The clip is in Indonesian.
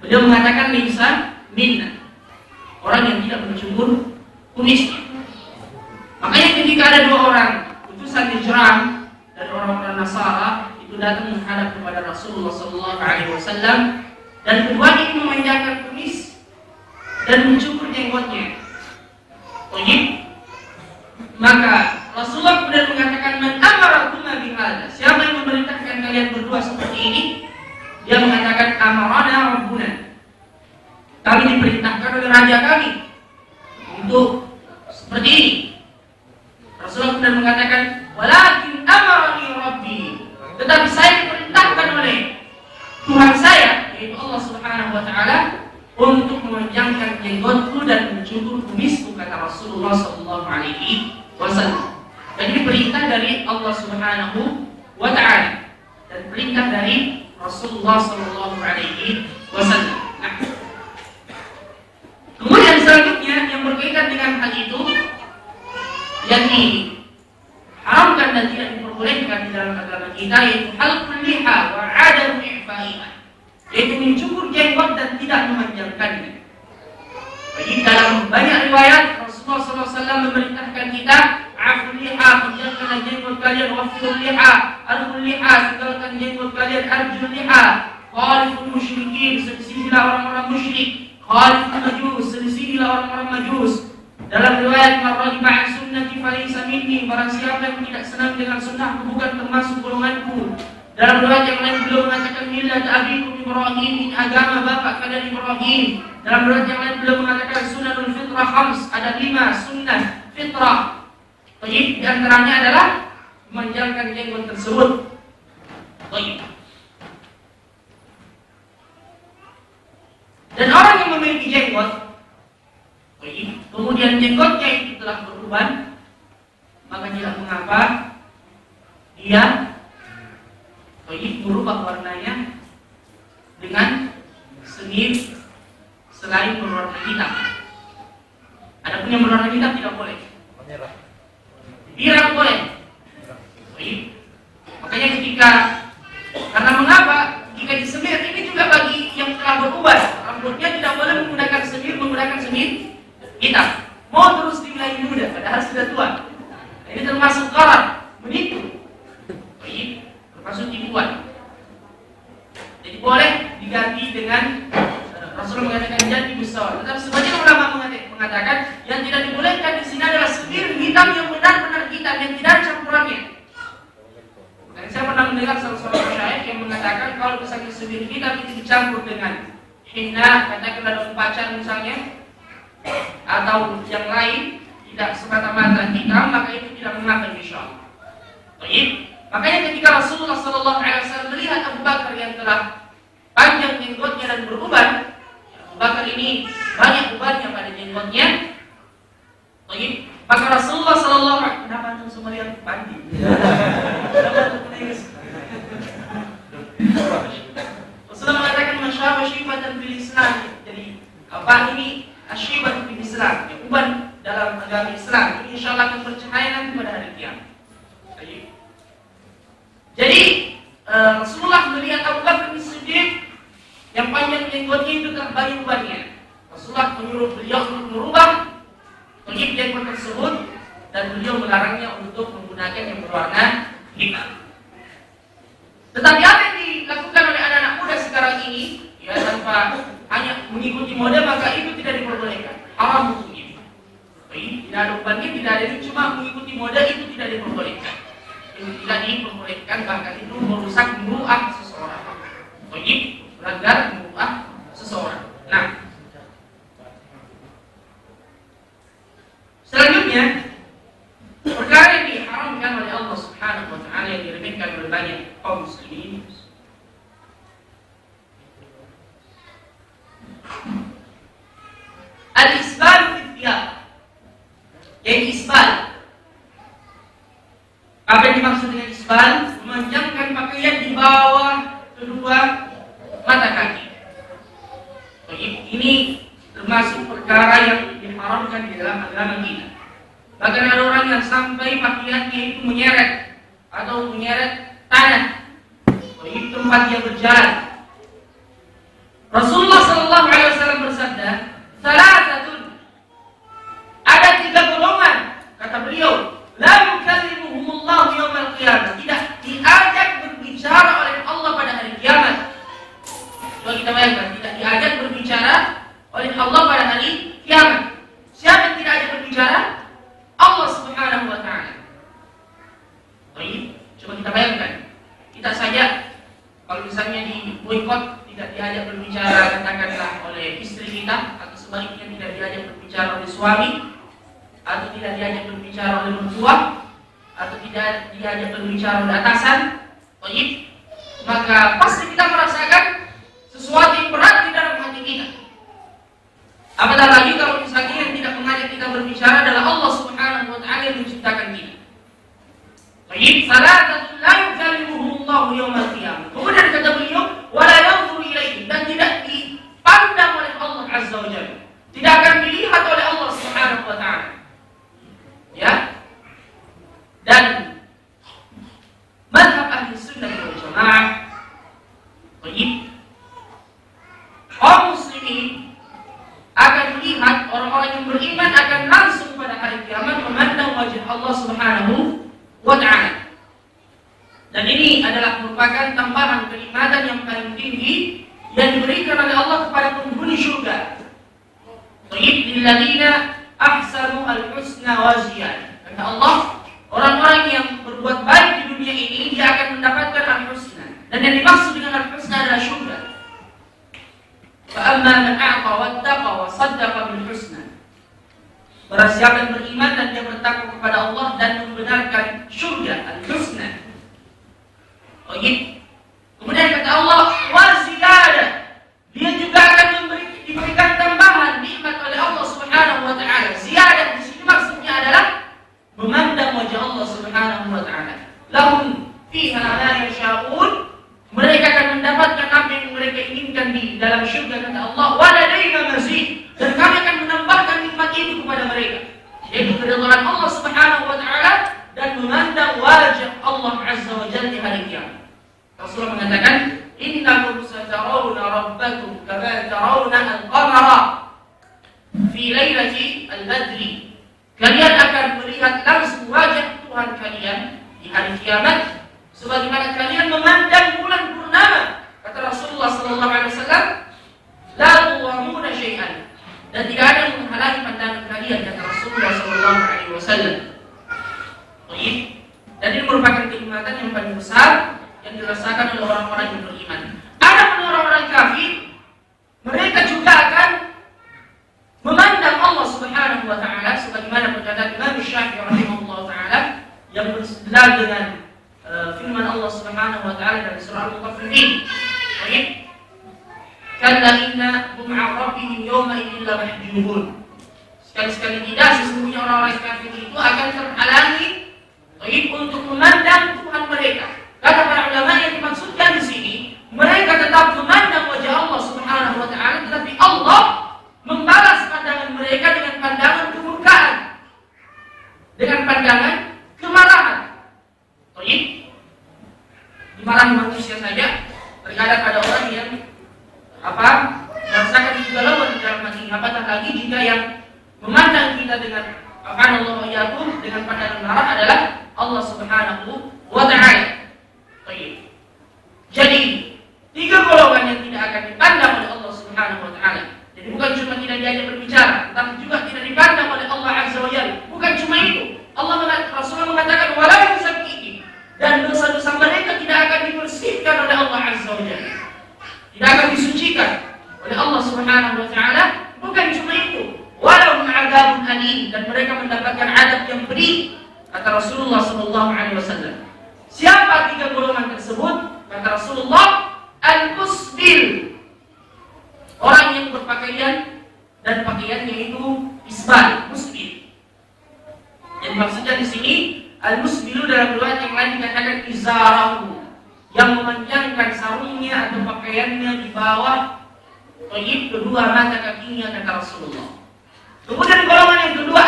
Beliau mengatakan laisa minna, orang yang tidak mencukur kumisnya. Makanya ketika ada dua orang utusan Najran dari orang-orang Nasara itu datang menghadap kepada Rasulullah SAW, dan kedua ini memanjangkan kumis dan mencukur jenggotnya. Maka Rasulullah kemudian mengatakan, "Man amarakuma bihadza?" Siapa yang memerintahkan kalian berdua seperti ini? Dia mengatakan, "Amarana Rabbuna." Kami diperintahkan oleh raja kami untuk seperti ini. Rasulullah kemudian mengatakan, "Walakin amarani Rabbi." Tetapi saya diperintahkan oleh Tuhan saya, yaitu Allah Subhanahu wa taala, untuk memanjangkan jenggotku dan mencukur kumisku, kata Rasulullah sallallahu alaihi wasallam. Jadi perintah dari Allah Subhanahu wa taala dan perintah dari Rasulullah sallallahu alaihi wasallam. Nah, kemudian selanjutnya yang berkaitan dengan hal itu, yang diharamkan dan tidak diperbolehkan di dalam agama kita, yaitu halqul liha wa 'adamu i'faiha, yaitu mencukur jenggot dan tidak memanjangkannya. Jadi dalam banyak riwayat Rasulullah SAW memerintahkan kita, aful liha, panjangkanlah jenggot kalian, wafil liha, arful liha, tinggalkan jenggot kalian, arjul liha, khaliful musyrikin, selisihilah orang-orang musyrik, khaliful majus, selisihilah orang-orang majus. Dalam riwayat marradi ba'an sunnati falaysa minni, barang siapa yang tidak senang dengan sunnahku bukan termasuk golonganku. Dalam riwayat yang lain beliau mengatakan millat abikum Ibrahim, ini agama bapak kalian Ibrahim. Dalam riwayat yang lain beliau mengatakan sunanul fitrah khams, ada 5 sunnah fitrah. Baik, di antaranya adalah memanjangkan jenggot tersebut. Baik. Dan orang yang memiliki jenggot, kemudian jenggotnya itu telah beruban, maka tidak mengapa dia berubah warnanya dengan semir selain berwarna hitam. Adapun yang berwarna hitam tidak boleh. Biru boleh. Makanya karena mengapa? Jika disemir ini juga bagi yang telah beruban, rambutnya tidak boleh menggunakan semir hitam. Mau terus dibilang muda, padahal sudah tua. Ini termasuk qarar, menipu. Termasuk tipuan. Jadi boleh diganti dengan Rasulullah mengatakan jadi musawar. Tetapi sebagian ulama mengatakan yang tidak dibolehkan di sini adalah semir hitam yang benar-benar hitam, yang tidak ada campurannya. Dan saya pernah mendengar salah seorang syaikh yang mengatakan kalau misalnya semir hitam itu dicampur dengan henna, katakanlah daun pacar misalnya, atau yang lain, tidak semata-mata hitam, maka itu tidak mengapa insyaallah. Baik. Makanya ketika Rasulullah SAW melihat Abu Bakar yang telah panjang jenggotnya dan beruban, Abu Bakar ini banyak ubannya pada jenggotnya. Baik. Maka Rasulullah SAW, kenapa antum semua lihat pandi? Rasulullah mengatakan masyarakat syifatan bil Islam. Jadi apa ini? Asyibah bil Islam, yang uban dalam agama Islam. Ini insyaallah akan bercahaya nanti pada hari kiamat. Jadi Rasulullah melihat Abu Bakar Siddiq yang panjang jenggotnya itu terbanyak ubannya. Rasulullah menyuruh beliau untuk merubah jenggot tersebut dan beliau melarangnya untuk menggunakan yang berwarna hitam. Tetapi apa yang dilakukan oleh anak-anak muda sekarang ini, ya tanpa hanya mengikuti mode, maka itu tidak diperbolehkan. Haram hukumnya. Tidak ada ubannya, tidak ada ini, cuma mengikuti mode itu tidak diperbolehkan. Itu tidak diperbolehkan, bahkan itu merusak muruah seseorang. Melanggar muruah seseorang. Nah, selanjutnya perkara yang diharamkan oleh Allah Subhanahu wa taala yang diremehkan oleh banyak kaum muslimin. Al-isbal fi thiyab. Yang isbal. Apa yang dimaksud dengan isbal? Memanjangkan pakaian di bawah kedua mata kaki. Ini termasuk perkara yang diharamkan di dalam agama kita. Bahkan ada orang yang sampai pakaiannya itu menyeret atau menyeret tanah di tempat dia berjalan. Rasulullah Coba kita bayangkan, tidak diajak berbicara oleh Allah pada hari kiamat. Siapa yang tidak ajak berbicara? Allah Subhanahu wa ta'ala. Baik, coba kita bayangkan. Kita saja kalau misalnya di boikot, tidak diajak berbicara katakanlah oleh istri kita, atau sebaliknya tidak diajak berbicara oleh suami, atau tidak diajak berbicara oleh mertua, atau tidak diajak berbicara oleh atasan, baik, maka pasti kita merasakan sesuatu yang berat di dalam hati kita. Apatah lagi kalau misalnya yang tidak mengajak kita berbicara adalah Allah Subhanahu wa ta'ala yang menciptakan kita. Baik, salatatun la yukallimuhumullahu yaumal qiyamah. Kemudian kata beliau, wa la yanzuru ilaihim, dan tidak dipandang oleh Allah Azza wa Jalla. Tidak akan dilihat oleh Allah Subhanahu wa ta'ala. Ya. Dan mazhab ahli sunnah wal jamaah, baik, kaum muslimin akan melihat orang-orang yang beriman akan langsung pada hari kiamat memandang wajah Allah Subhanahu wa ta'ala. Dan ini adalah merupakan tambahan kenikmatan yang paling tinggi yang diberikan oleh Allah kepada penghuni syurga. Baik, lilladzina ahsanu al-husna wa ziyadah. Kata Allah, orang-orang yang berbuat baik di dunia ini dia akan mendapatkan al-husna. Dan yang dimaksud dengan al-husna adalah syurga. Fa amma man a'ta wattaqa wa saddaqa bil husna. Barang siapa yang beriman dan dia bertakwa kepada Allah dan membenarkan syurga, al-husna. Baik. Kemudian kata Allah, wa ziyadah. Dia juga akan diberikan tambahan nikmat oleh Allah Subhanahu wa ta'ala. Ziyadah di sini maksudnya adalah memandang wajah Allah Subhanahu wa ta'ala. Lahum fiha ma yasha'un. Mereka akan mendapatkan apa yang mereka inginkan di dalam syurga, kata Allah. Wa ladaina mazid. Dan kami akan menambahkan nikmat itu kepada mereka, yaitu keridhaan Allah Subhanahu wa ta'ala dan memandang wajah Allah Azza wa Jalla di hari kiamat. Rasulullah mengatakan, innakum satarawna rabbakum kama tarawna al-qamara fi lailati al-badri. Kalian akan melihat langsung wajah Tuhan kalian di hari kiamat sebagaimana kalian memandang bulan purnama. Kata Rasulullah sallallahu alaihi wasallam, la tuwamuna syai'an. Dan tidak ada yang menghalangi pandangan kalian, kata Rasulullah sallallahu alaihi wasallam. Baik. Dan ini merupakan kenikmatan yang paling besar yang dirasakan oleh orang-orang yang beriman. Adapun orang-orang kafir, mereka juga akan memandang Allah Subhanahu wa ta'ala sebagaimana perkataan Imam Syafi'i rahimahullah ta'ala yang beristidlal dengan firman Allah Subhanahu wa ta'ala dalam surah Al-Mutaffifin. Baik. Kalla innahum 'an rabbihim yawma idzin lamahjubun. Sekali-sekali tidak, sesungguhnya orang-orang kafir itu akan terhalangi baik untuk memandang Tuhan mereka. Kata para ulama yang dimaksudkan di sini, mereka tetap memandang wajah Allah Subhanahu wa ta'ala, tetapi Allah membalas pandangan mereka dengan pandangan kemurkaan, dengan pandangan kemarahan. Baik. Dimarahi manusia saja, terkadang ada orang yang merasakan kegalauan di dalam hati. Apatah lagi jika yang memandang kita dengan Allah yakum dengan pandangan marah adalah Allah Subhanahu wa ta'ala. Baik. Jadi 3 golongan yang tidak akan dipandang oleh Allah Subhanahu wa ta'ala. Jadi bukan cuma tidak diajak berbicara, tetapi juga tidak dipandang oleh Allah Azza wa Jalla. Bukan cuma itu. Rasulullah mengatakan wala yuzakkihim, dan dosa-dosa mereka tidak akan dibersihkan oleh Allah Azza wa Jalla. Tidak akan disucikan oleh Allah Subhanahu wa ta'ala. Bukan cuma itu, walahum 'adzabun alim, dan mereka mendapatkan adab yang pedih. Kata Rasulullah sallallahu alaihi wasallam. Siapa 3 golongan tersebut? Kata Rasulullah, al-musbil, orang yang berpakaian dan pakaiannya itu isbal, musbil. Yang maksudnya di sini al-musbilu dalam riwayat yang lain dikatakan izarahu, yang memanjangkan sarungnya atau pakaiannya di bawah kedua mata kakinya, kata Rasulullah. Kemudian golongan yang kedua